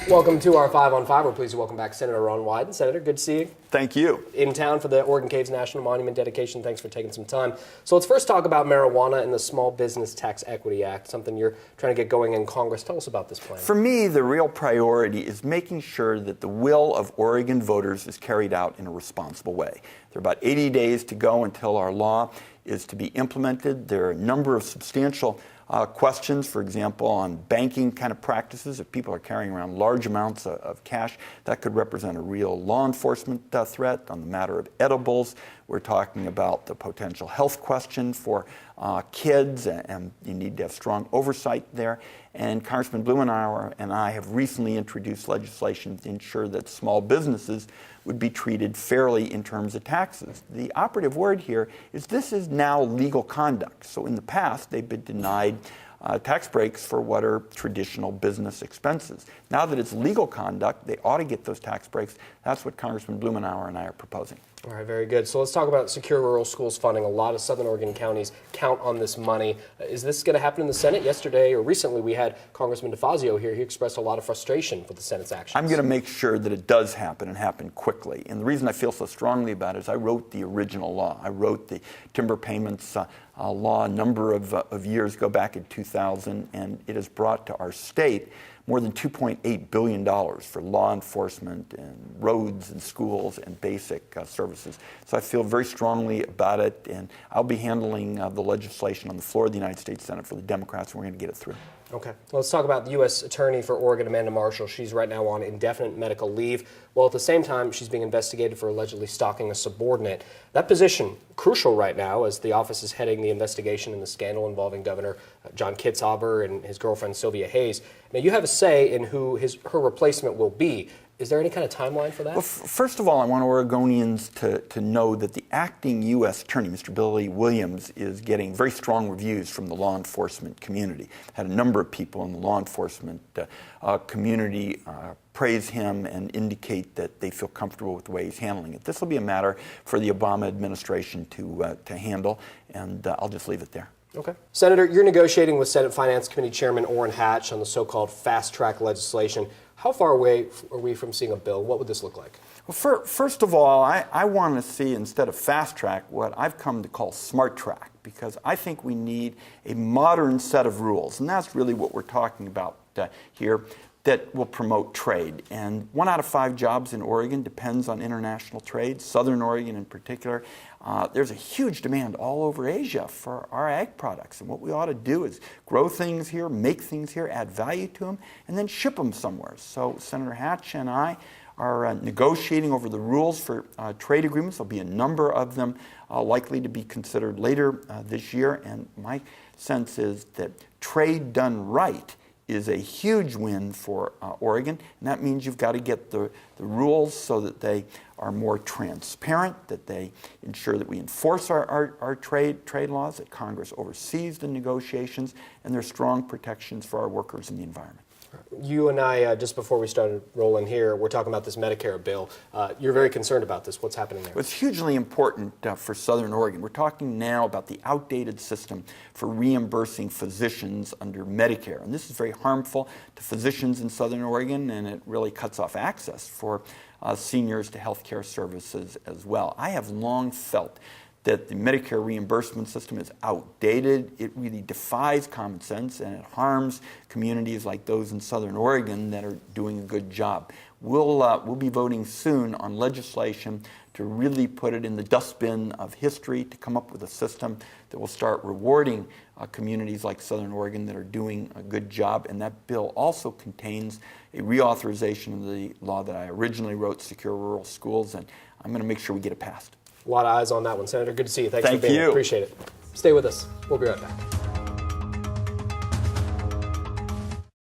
Welcome to our 5 on 5. We're pleased to welcome back Senator Ron Wyden. Senator, good to see you. Thank you. In town for the Oregon Caves National Monument dedication. Thanks for taking some time. So let's first talk about marijuana and the Small Business Tax Equity Act, something you're trying to get going in Congress. Tell us about this plan. For me, the real priority is making sure that the will of Oregon voters is carried out in a responsible way. There are about 80 days to go until our law is to be implemented. There are a number of substantial questions, for example, on banking kind of practices. If people are carrying around large amounts of cash, that could represent a real law enforcement threat. On the matter of edibles, we're talking about the potential health question for kids, and you need to have strong oversight there. And Congressman Blumenauer and I have recently introduced legislation to ensure that small businesses would be treated fairly in terms of taxes. The operative word here is this is now legal conduct. So in the past, they've been denied tax breaks for what are traditional business expenses. Now that it's legal conduct, they ought to get those tax breaks. That's what Congressman Blumenauer and I are proposing. All right, very good. So let's talk about Secure Rural Schools funding. A lot of Southern Oregon counties count on this money. Is this going to happen in the Senate? Yesterday or recently we had Congressman DeFazio here. He expressed a lot of frustration with the Senate's actions. I'm going to make sure that it does happen and happen quickly. And the reason I feel so strongly about it is I wrote the original law. I wrote the timber payments law a number of years ago, back in 2000, and it has brought to our state more than $2.8 billion for law enforcement and roads and schools and basic services. So I feel very strongly about it, and I'll be handling the legislation on the floor of the United States Senate for the Democrats, and we're going to get it through. Okay. Let's talk about the U.S. Attorney for Oregon, Amanda Marshall. She's right now on indefinite medical leave. Well, at the same time, she's being investigated for allegedly stalking a subordinate. That position, crucial right now, as the office is heading the investigation in the scandal involving Governor John Kitzhaber and his girlfriend Sylvia Hayes. Now, you have a say in who her replacement will be. Is there any kind of timeline for that? Well, first of all, I want Oregonians to know that the acting U.S. Attorney, Mr. Billy Williams, is getting very strong reviews from the law enforcement community. Had a number of people in the law enforcement community praise him and indicate that they feel comfortable with the way he's handling it. This will be a matter for the Obama administration to handle, and I'll just leave it there. Okay. Senator, you're negotiating with Senate Finance Committee Chairman Orrin Hatch on the so-called fast-track legislation. How far away are we from seeing a bill? What would this look like? Well, first of all, I want to see, instead of fast track, what I've come to call smart track, because I think we need a modern set of rules, and that's really what we're talking about here, that will promote trade. And 1 out of 5 jobs in Oregon depends on international trade, Southern Oregon in particular. There's a huge demand all over Asia for our ag products. And what we ought to do is grow things here, make things here, add value to them, and then ship them somewhere. So Senator Hatch and I are negotiating over the rules for trade agreements. There'll be a number of them likely to be considered later this year. And my sense is that trade done right is a huge win for Oregon, and that means you've got to get the rules so that they are more transparent, that they ensure that we enforce our trade laws, that Congress oversees the negotiations, and there's strong protections for our workers and the environment. You and I, just before we started rolling here, we're talking about this Medicare bill. You're very concerned about this. What's happening there? It's hugely important for Southern Oregon. We're talking now about the outdated system for reimbursing physicians under Medicare. And this is very harmful to physicians in Southern Oregon, and it really cuts off access for seniors to health care services as well. I have long felt that the Medicare reimbursement system is outdated. It really defies common sense, and it harms communities like those in Southern Oregon that are doing a good job. We'll be voting soon on legislation to really put it in the dustbin of history, to come up with a system that will start rewarding communities like Southern Oregon that are doing a good job. And that bill also contains a reauthorization of the law that I originally wrote, Secure Rural Schools, and I'm going to make sure we get it passed. A lot of eyes on that one. Senator, good to see you. Thanks Thank for being here. you. Appreciate it. Stay with us. We'll be right back.